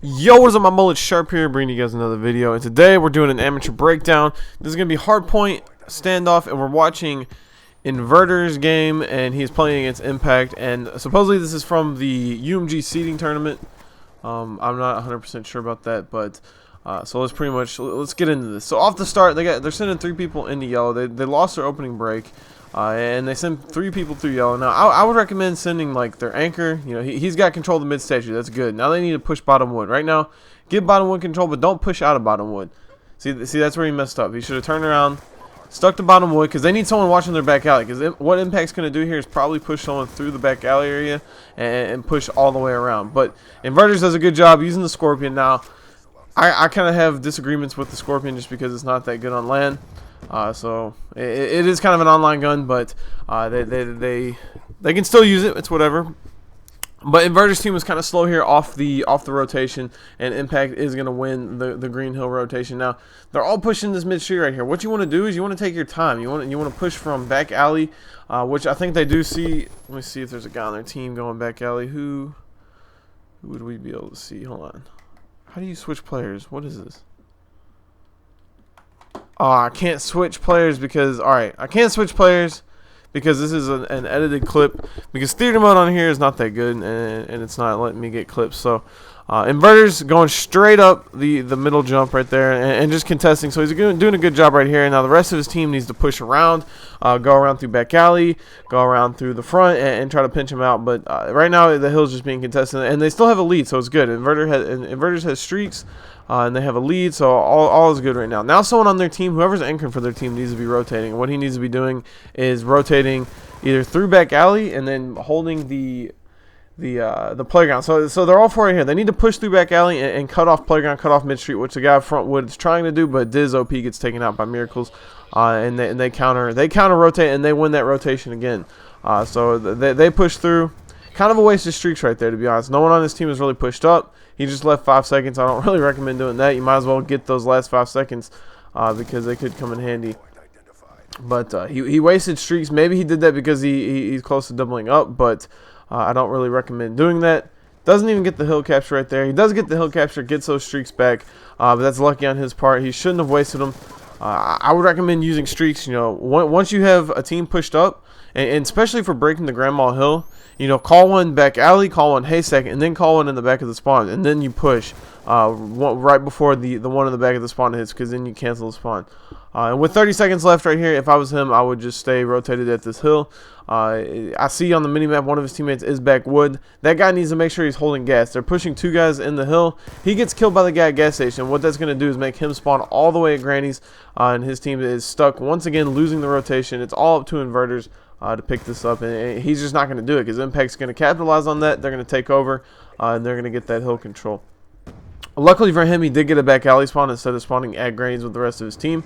Yo, what is up, my mullet Sharp here, bringing you guys another video, and today we're doing an amateur breakdown. This is going to be hardpoint standoff, and we're watching Inverters game, and he's playing against Impact, and supposedly this is from the UMG seeding tournament. I'm not 100% sure about that, but so let's get into this. So off the start, they're sending 3 people into yellow. They lost their opening break. And they send 3 people through yellow. Now, I would recommend sending like their anchor. You know, he's got control of the mid statue. That's good. Now they need to push bottom wood. Right now, give bottom wood control, but don't push out of bottom wood. See, that's where he messed up. He should have turned around, stuck to bottom wood, because they need someone watching their back alley. Because what Impact's going to do here is probably push someone through the back alley area and push all the way around. But Inverters does a good job using the Scorpion. Now, I kind of have disagreements with the Scorpion just because it's not that good on land. So it is kind of an online gun, but they can still use it. It's whatever. But Inverter's team was kind of slow here off the rotation, and Impact is going to win the Green Hill rotation. Now they're all pushing this mid street right here. What you want to do is you want to take your time. You want to push from back alley, which I think they do see. Let me see if there's a guy on their team going back alley. Who would we be able to see? Hold on. How do you switch players? What is this? Oh, I can't switch players because, alright, I can't switch players because this is an edited clip, because theater mode on here is not that good, and it's not letting me get clips. So Inverters going straight up the middle jump right there and just contesting. So he's doing a good job right here. Now the rest of his team needs to push around, go around through back alley, go around through the front, and try to pinch him out. But right now the hill's just being contested, and they still have a lead, so it's good. Inverters has streaks. And they have a lead, so all is good right now. Now someone on their team, whoever's anchoring for their team, needs to be rotating. What he needs to be doing is rotating either through back alley and then holding the playground. So they're all 4 right here. They need to push through back alley and cut off playground, cut off mid street, which the guy up front wood is trying to do, but Diz OP gets taken out by Miracles, and they counter rotate, and they win that rotation again. So they push through. Kind of a waste of streaks right there, to be honest. No one on his team has really pushed up. He just left 5 seconds. I don't really recommend doing that. You might as well get those last 5 seconds because they could come in handy. But he wasted streaks. Maybe he did that because he's close to doubling up, but I don't really recommend doing that. Doesn't even get the hill capture right there. He does get the hill capture, gets those streaks back, but that's lucky on his part. He shouldn't have wasted them. I would recommend using streaks. You know, once you have a team pushed up, and especially for breaking the Grandma Hill, you know, call one back alley, call one haystack, and then call one in the back of the spawn, and then you push right before the one in the back of the spawn hits, because then you cancel the spawn. And with 30 seconds left right here, if I was him, I would just stay rotated at this hill. I see on the minimap one of his teammates is back wood. That guy needs to make sure he's holding gas. They're pushing 2 guys in the hill. He gets killed by the guy at gas station. What that's going to do is make him spawn all the way at Granny's, and his team is stuck once again, losing the rotation. It's all up to Inverters to pick this up, and he's just not going to do it because Impact's going to capitalize on that. They're going to take over, and they're going to get that hill control. Luckily for him, he did get a back alley spawn instead of spawning at Granny's with the rest of his team.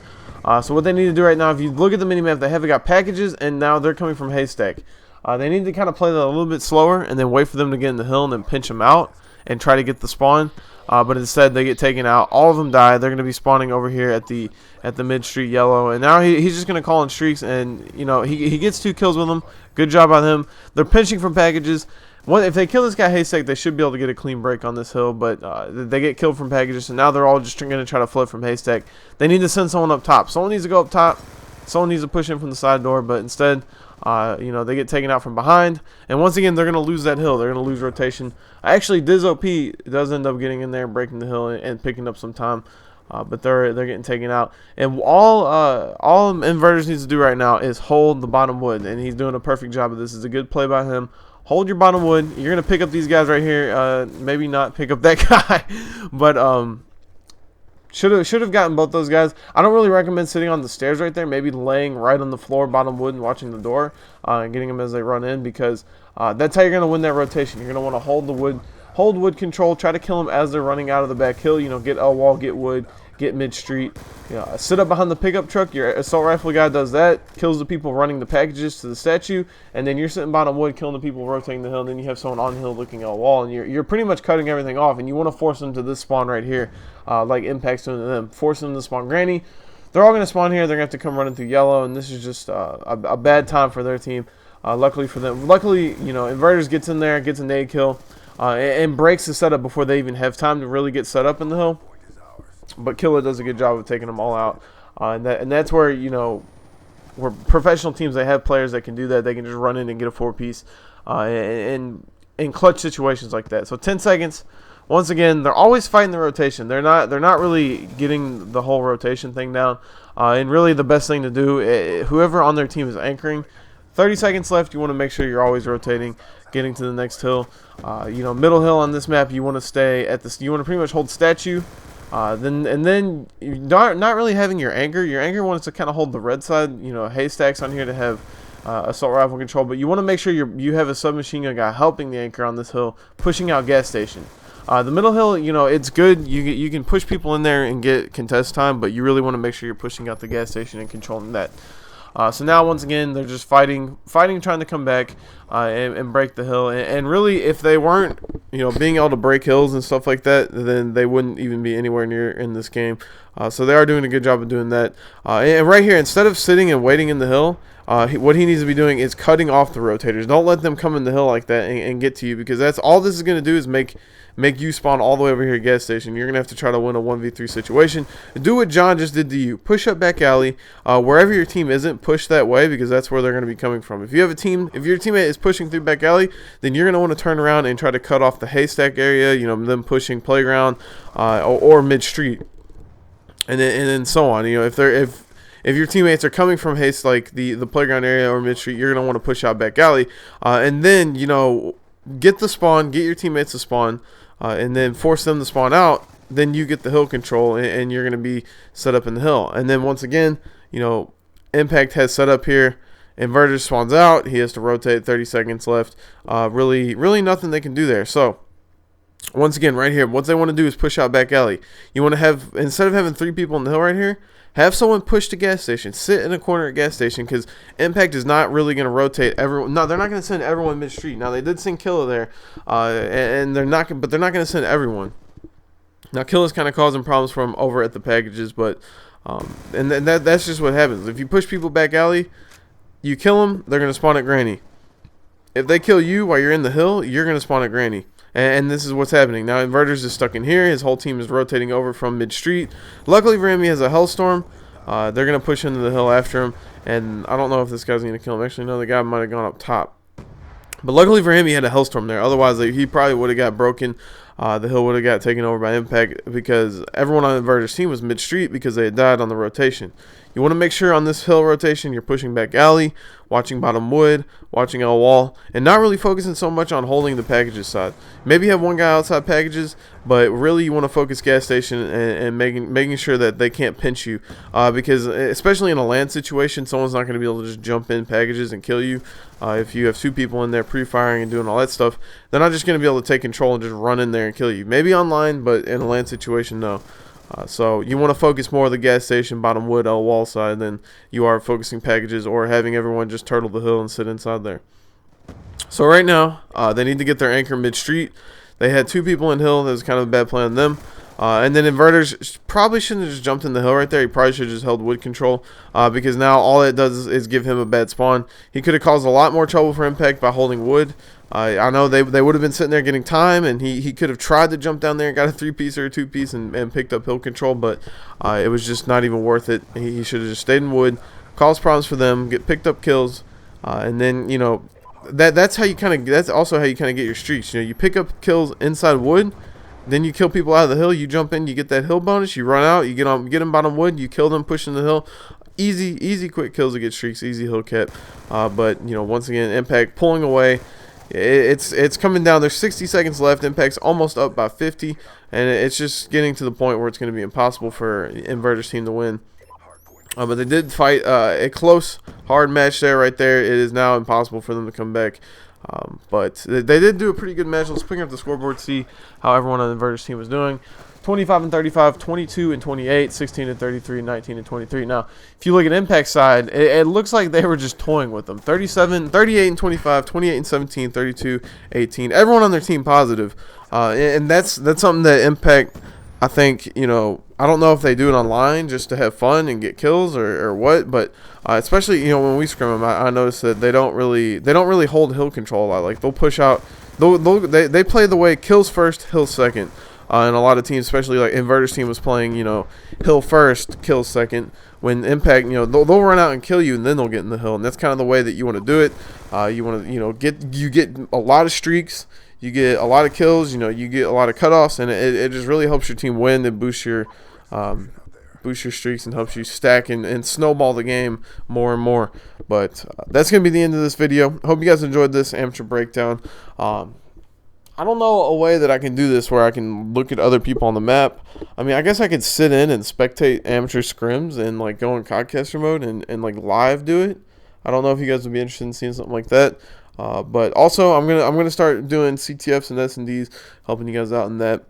So what they need to do right now, if you look at the minimap, they haven't got packages, and now they're coming from haystack. They need to kind of play that a little bit slower and then wait for them to get in the hill and then pinch them out and try to get the spawn. But instead, they get taken out. All of them die. They're going to be spawning over here at the mid street yellow, and now he's just going to call in streaks, and you know he gets 2 kills with them. Good job on him. They're pinching from packages. If they kill this guy haystack, they should be able to get a clean break on this hill, but they get killed from packages, and now they're all just going to try to flood from haystack. They need to send someone up top. Someone needs to go up top. Someone needs to push in from the side door, but instead, you know, they get taken out from behind. And once again, they're going to lose that hill. They're going to lose rotation. Actually, Diz OP does end up getting in there and breaking the hill and picking up some time, but they're getting taken out. And all Inverters needs to do right now is hold the bottom wood, and he's doing a perfect job of this. It's a good play by him. Hold your bottom wood. You're going to pick up these guys right here. Maybe not pick up that guy, but should have gotten both those guys. I don't really recommend sitting on the stairs right there. Maybe laying right on the floor, bottom wood, and watching the door, and getting them as they run in, because that's how you're going to win that rotation. You're going to want to hold wood control, try to kill them as they're running out of the back hill. You know, get L wall, get wood, get mid street. You know, sit up behind the pickup truck. Your assault rifle guy does that, kills the people running the packages to the statue, and then you're sitting bottom wood, killing the people rotating the hill. And then you have someone on the hill looking at a wall, and you're pretty much cutting everything off. And you want to force them to this spawn right here, like Impact's doing to them. Force them to spawn Granny. they're all going to spawn here. They're going to have to come running through yellow, and this is just a bad time for their team. Luckily for them, Inverters gets in there, gets a nade kill, and breaks the setup before they even have time to really get set up in the hill. But Killer does a good job of taking them all out, and that's where where professional teams, they have players that can do that. They can just run in and get a 4-piece, in clutch situations like that. So 10 seconds. Once again, they're always fighting the rotation. They're not really getting the whole rotation thing down. And really, the best thing to do, whoever on their team is anchoring, 30 seconds left. You want to make sure you're always rotating, getting to the next hill. Middle hill on this map, you want to stay at this. You want to pretty much hold statue. Then you're not really having your anchor. Your anchor wants to kind of hold the red side. Haystacks on here to have assault rifle control. But you want to make sure you have a submachine gun guy helping the anchor on this hill, pushing out gas station. The middle hill, it's good. You can push people in there and get contest time, but you really want to make sure you're pushing out the gas station and controlling that. So now, once again, they're just fighting, trying to come back and break the hill. And really, if they weren't, being able to break hills and stuff like that, then they wouldn't even be anywhere near in this game. So they are doing a good job of doing that. And right here, instead of sitting and waiting in the hill, what he needs to be doing is cutting off the rotators. Don't let them come in the hill like that and get to you, because that's all this is going to do is make you spawn all the way over here at gas station. You're going to have to try to win a 1v3 situation. Do what John just did to you. Push up back alley. Wherever your team isn't, push that way, because that's where they're going to be coming from. If your teammate is pushing through back alley, then you're going to want to turn around and try to cut off the haystack area, them pushing playground or mid-street. And then so on. If your teammates are coming from haste, like the playground area or mid-street, you're going to want to push out back alley. And then, get the spawn, get your teammates to spawn, and then force them to spawn out. Then you get the hill control, and you're going to be set up in the hill. And then once again, Impact has set up here. Inverter spawns out. He has to rotate. 30 seconds left. Really nothing they can do there. So once again, right here, what they want to do is push out back alley. You want to have, instead of having 3 people in the hill right here, have someone push to gas station. Sit in a corner at gas station, because Impact is not really going to rotate everyone. No, they're not going to send everyone mid-street. Now, they did send Killa there, and they're not going to send everyone. Now, Killa's kind of causing problems for him over at the packages, but that's just what happens. If you push people back alley, you kill them, they're going to spawn at Granny. If they kill you while you're in the hill, you're going to spawn at Granny. And this is what's happening. Now, Inverters is stuck in here. His whole team is rotating over from mid-street. Luckily for him, he has a Hellstorm. They're going to push into the hill after him. And I don't know if this guy's going to kill him. Actually, no, the guy might have gone up top. But luckily for him, he had a Hellstorm there. Otherwise, he probably would have got broken. The hill would have got taken over by Impact, because everyone on Inverter's team was mid-street because they had died on the rotation. You want to make sure on this hill rotation you're pushing back alley, watching bottom wood, watching L wall, and not really focusing so much on holding the packages side. Maybe have one guy outside packages, but really you want to focus gas station and making sure that they can't pinch you, because especially in a land situation, someone's not going to be able to just jump in packages and kill you. If you have 2 people in there pre-firing and doing all that stuff, they're not just going to be able to take control and just run in there and kill you. Maybe online, but in a land situation, no. So you want to focus more of the gas station, bottom wood, L wall side than you are focusing packages or having everyone just turtle the hill and sit inside there. So right now, they need to get their anchor mid-street. They had 2 people in hill. That was kind of a bad play on them. And then Inverters probably shouldn't have just jumped in the hill right there. He probably should have just held wood control, because now all it does is give him a bad spawn. He could have caused a lot more trouble for Impact by holding wood. I know they would have been sitting there getting time, and he could have tried to jump down there and got a 3-piece or a 2-piece and picked up hill control, but it was just not even worth it. He should have just stayed in wood, caused problems for them, picked up kills, and then that's also how you kind of get your streaks. You pick up kills inside wood. Then you kill people out of the hill. You jump in, you get that hill bonus. You run out, you get them bottom wood. You kill them pushing the hill. Easy, quick kills to get streaks. Easy hill cap. But once again, Impact pulling away. It's coming down. There's 60 seconds left. Impact's almost up by 50, and it's just getting to the point where it's going to be impossible for Inverter's team to win. But they did fight a close, hard match there, right there. It is now impossible for them to come back. But they did do a pretty good match. Let's bring up the scoreboard, see how everyone on the Inverters team was doing. 25 and 35, 22 and 28, 16 and 33, 19 and 23. Now, if you look at Impact's side, it looks like they were just toying with them. 38 and 25, 28 and 17, 32, 18. Everyone on their team positive. And that's something that Impact I think, you know, I don't know if they do it online just to have fun and get kills or what, but especially, you know, when we scrim them, I noticed that they don't really hold hill control a lot. Like they'll push out, they play the way kills first, hill second. And a lot of teams, especially like Inverters team, was playing, you know, hill first, kill second. When Impact, you know, they'll run out and kill you, and then they'll get in the hill, and that's kind of the way that you want to do it. You want to, you know, get a lot of streaks, you get a lot of kills, you know, you get a lot of cutoffs, and it just really helps your team win and boost your streaks and helps you stack and snowball the game more and more. But that's gonna be the end of this video. Hope you guys enjoyed this amateur breakdown. I don't know a way that I can do this where I can look at other people on the map. I mean, I guess I could sit in and spectate amateur scrims and like go in codcaster mode and like live do it. I don't know if you guys would be interested in seeing something like that. But also I'm gonna start doing CTFs and S&Ds, helping you guys out in that.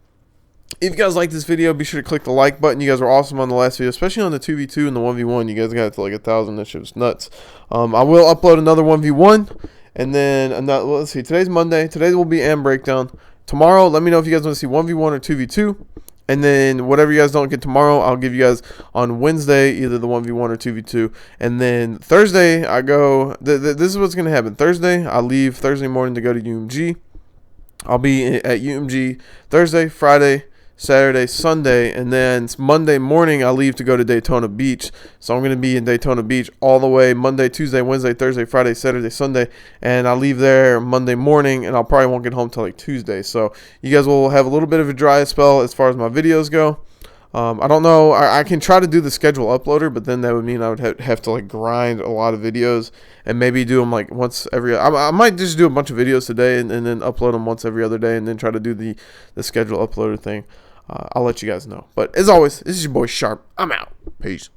If you guys like this video, be sure to click the like button. You guys were awesome on the last video, especially on the 2v2 and the 1v1. You guys got to like 1,000. That shit was nuts. I will upload another 1v1. And then, let's see, today's Monday. Today will be AM Breakdown. Tomorrow, let me know if you guys want to see 1v1 or 2v2. And then whatever you guys don't get tomorrow, I'll give you guys on Wednesday, either the 1v1 or 2v2. And then Thursday, I go, this is what's going to happen. Thursday, I leave Thursday morning to go to UMG. I'll be at UMG Thursday, Friday, Saturday, Sunday, and then Monday morning I leave to go to Daytona Beach. So I'm going to be in Daytona Beach all the way Monday, Tuesday, Wednesday, Thursday, Friday, Saturday, Sunday, and I leave there Monday morning, and I'll probably won't get home till like Tuesday. So you guys will have a little bit of a dry spell as far as my videos go. I don't know. I can try to do the schedule uploader, but then that would mean I would have to like grind a lot of videos and maybe do them like once every. I might just do a bunch of videos today and then upload them once every other day, and then try to do the schedule uploader thing. I'll let you guys know. But as always, this is your boy Sharp. I'm out. Peace.